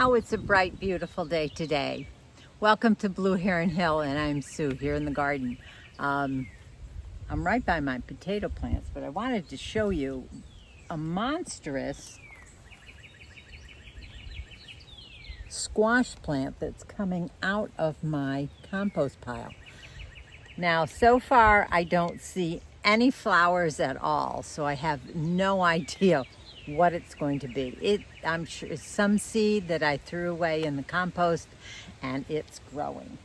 How it's a bright, beautiful day today. Welcome to Blue Heron Hill, and I'm Sue here in the garden. I'm right by my potato plants, but I wanted to show you a monstrous squash plant that's coming out of my compost pile. Now, so far, I don't see any flowers at all, so I have no idea what it's going to be. I'm sure it's some seed that I threw away in the compost, and it's growing.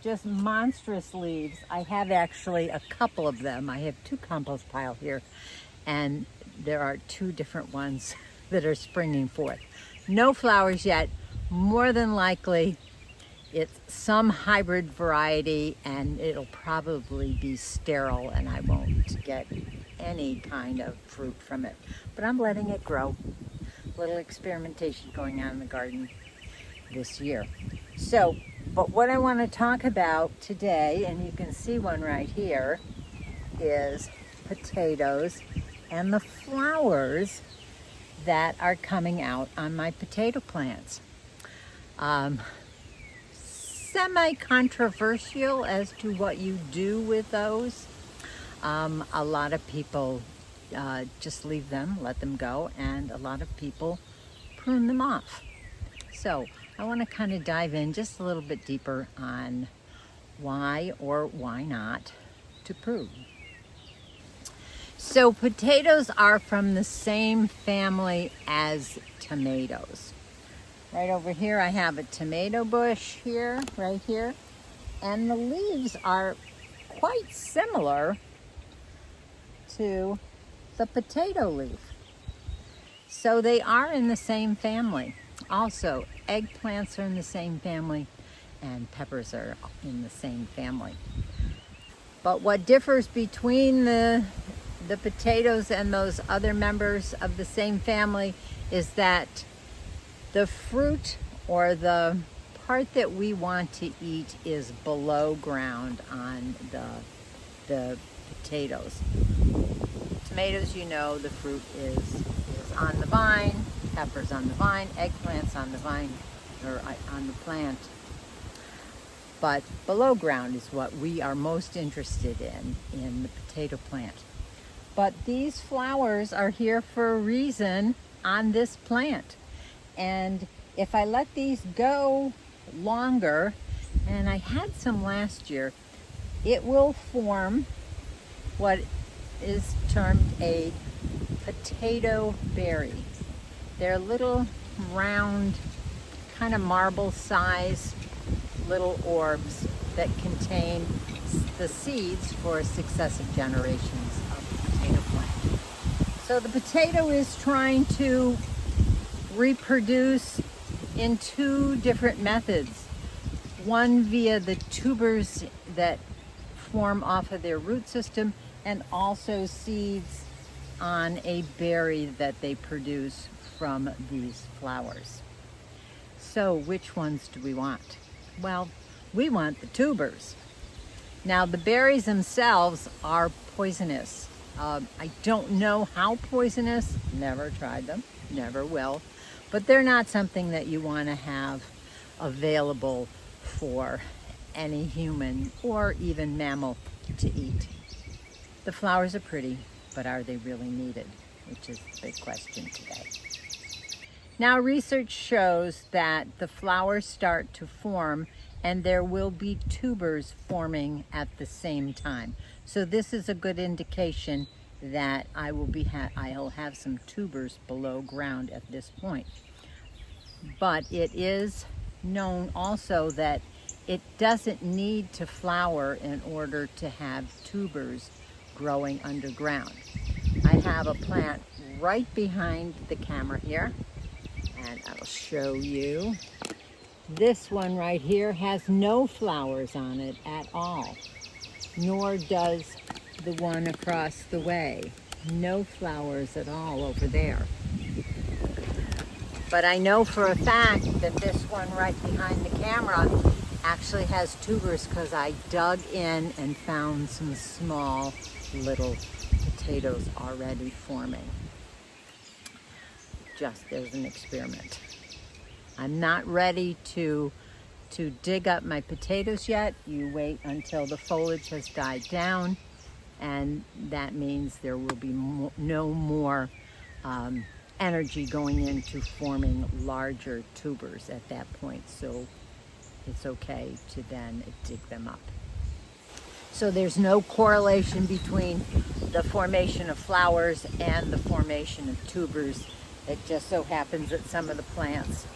Just monstrous leaves. I have actually a couple of them. I have two compost piles here, and there are two different ones that are springing forth. No flowers yet. More than likely, it's some hybrid variety, and it'll probably be sterile, and I won't get any kind of fruit from it. But I'm letting it grow. A little experimentation going on in the garden this year. So, but what I want to talk about today, and you can see one right here, is potatoes and the flowers that are coming out on my potato plants. Semi-controversial as to what you do with those. A lot of people just leave them, let them go, and a lot of people prune them off. So I want to kind of dive in just a little bit deeper on why or why not to prune. So potatoes are from the same family as tomatoes. Right over here I have a tomato bush here, right here, and the leaves are quite similar to the potato leaf. So they are in the same family. Also, eggplants are in the same family, and peppers are in the same family. But what differs between the potatoes and those other members of the same family is that the fruit, or the part that we want to eat, is below ground on the potatoes. Tomatoes, you know, the fruit is on the vine, peppers on the vine, eggplants on the vine, or on the plant. But below ground is what we are most interested in the potato plant. But these flowers are here for a reason on this plant. And if I let these go longer, and I had some last year, it will form what is termed a potato berry. They're little round, kind of marble size little orbs that contain the seeds for successive generations of the potato plant. So the potato is trying to reproduce in two different methods. One via the tubers that form off of their root system, and also seeds on a berry that they produce from these flowers. So which ones do we want? Well, we want the tubers. Now the berries themselves are poisonous. I don't know how poisonous, never tried them, never will, but they're not something that you want to have available for any human or even mammal to eat. The flowers are pretty, but are they really needed? Which is the big question today. Now, research shows that the flowers start to form and there will be tubers forming at the same time. So this is a good indication that I'll have some tubers below ground at this point. But it is known also that it doesn't need to flower in order to have tubers growing underground. I have a plant right behind the camera here, and I'll show you. This one right here has no flowers on it at all, nor does the one across the way. No flowers at all over there. But I know for a fact that this one right behind the camera actually has tubers, because I dug in and found some small little potatoes already forming. Just as an experiment. I'm not ready to dig up my potatoes yet. You wait until the foliage has died down, and that means there will be no more energy going into forming larger tubers at that point. So it's okay to then dig them up. So there's no correlation between the formation of flowers and the formation of tubers. It just so happens that some of the plants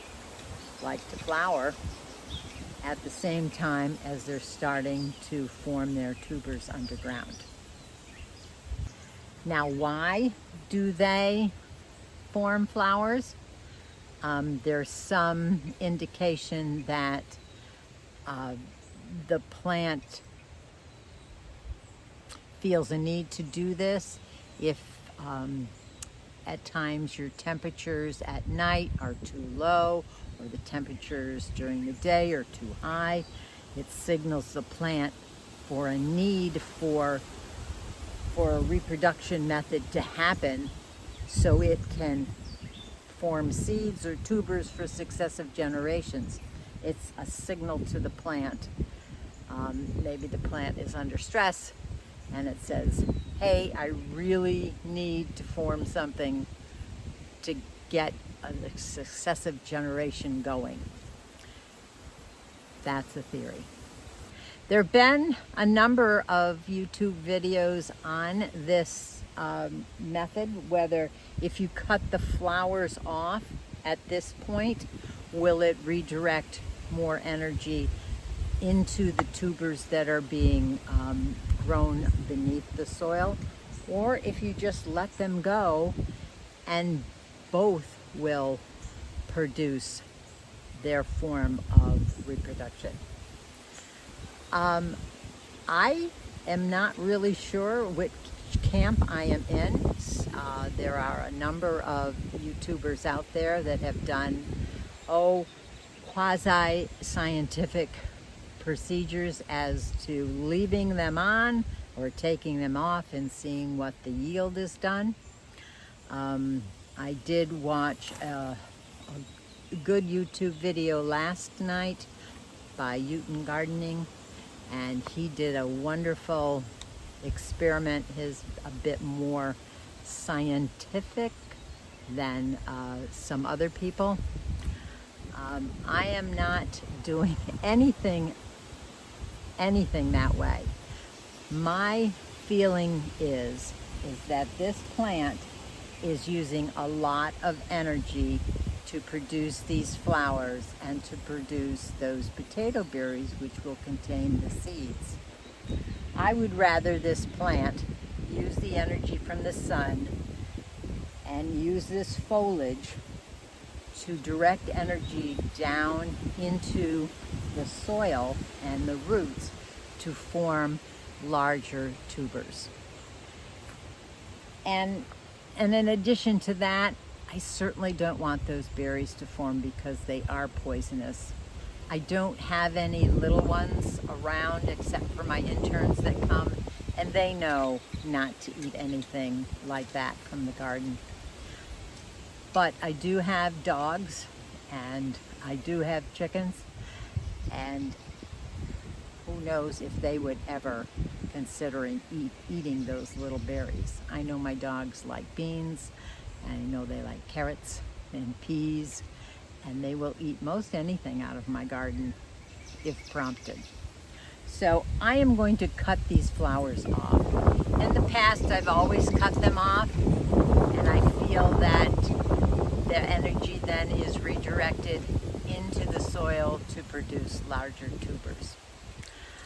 like to flower at the same time as they're starting to form their tubers underground. Now, why do they form flowers? There's some indication that the plant feels a need to do this if at times your temperatures at night are too low or the temperatures during the day are too high. It signals the plant for a need for a reproduction method to happen so it can form seeds or tubers for successive generations. It's a signal to the plant. Maybe the plant is under stress and it says, hey, I really need to form something to get a successive generation going. That's a theory. There have been a number of YouTube videos on this method, whether if you cut the flowers off at this point, will it redirect more energy into the tubers that are being grown beneath the soil, or if you just let them go and both will produce their form of reproduction. I am not really sure which camp I am in. There are a number of YouTubers out there that have done, quasi-scientific procedures as to leaving them on or taking them off and seeing what the yield is done. I did watch a good YouTube video last night by Uten Gardening, and he did a wonderful experiment. His a bit more scientific than some other people. I am not doing anything that way. My feeling is that this plant is using a lot of energy to produce these flowers and to produce those potato berries, which will contain the seeds. I would rather this plant use the energy from the sun and use this foliage to direct energy down into the soil and the roots to form larger tubers. And in addition to that, I certainly don't want those berries to form because they are poisonous. I don't have any little ones around except for my interns that come, and they know not to eat anything like that from the garden. But I do have dogs and I do have chickens, and who knows if they would ever consider eating those little berries. I know my dogs like beans, and I know they like carrots and peas, and they will eat most anything out of my garden if prompted. So I am going to cut these flowers off. In the past, I've always cut them off, and I feel that the energy then is redirected into the soil to produce larger tubers.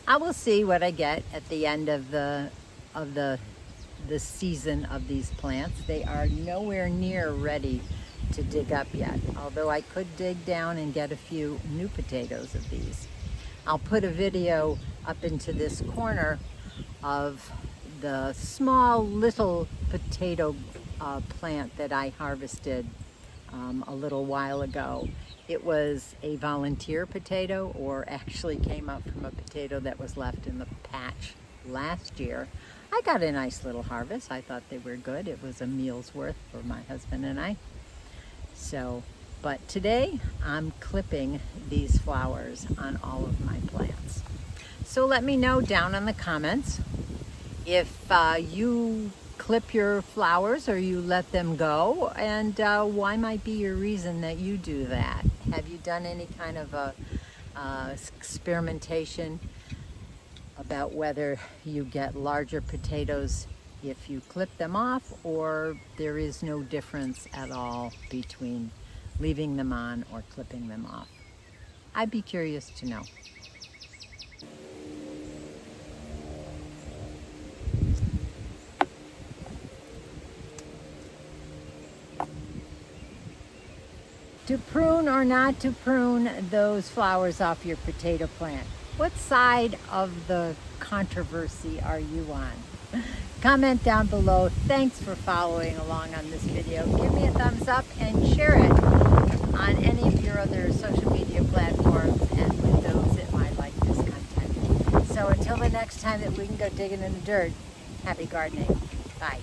I will see what I get at the end of the season of these plants. They are nowhere near ready to dig up yet, although I could dig down and get a few new potatoes of these. I'll put a video up into this corner of the small little potato plant that I harvested a little while ago. It was a volunteer potato, or actually came up from a potato that was left in the patch last year. I got a nice little harvest. I thought they were good. It was a meal's worth for my husband and I. So But today I'm clipping these flowers on all of my plants. So let me know down in the comments if you clip your flowers or you let them go, and why might be your reason that you do that. Have you done any kind of a experimentation about whether you get larger potatoes if you clip them off, or there is no difference at all between leaving them on or clipping them off? I'd be curious to know. To prune or not to prune those flowers off your potato plant? What side of the controversy are you on? Comment down below. Thanks for following along on this video. Give me a thumbs up and share it on any of your other social media platforms and with those that might like this content. So until the next time that we can go digging in the dirt, happy gardening. Bye.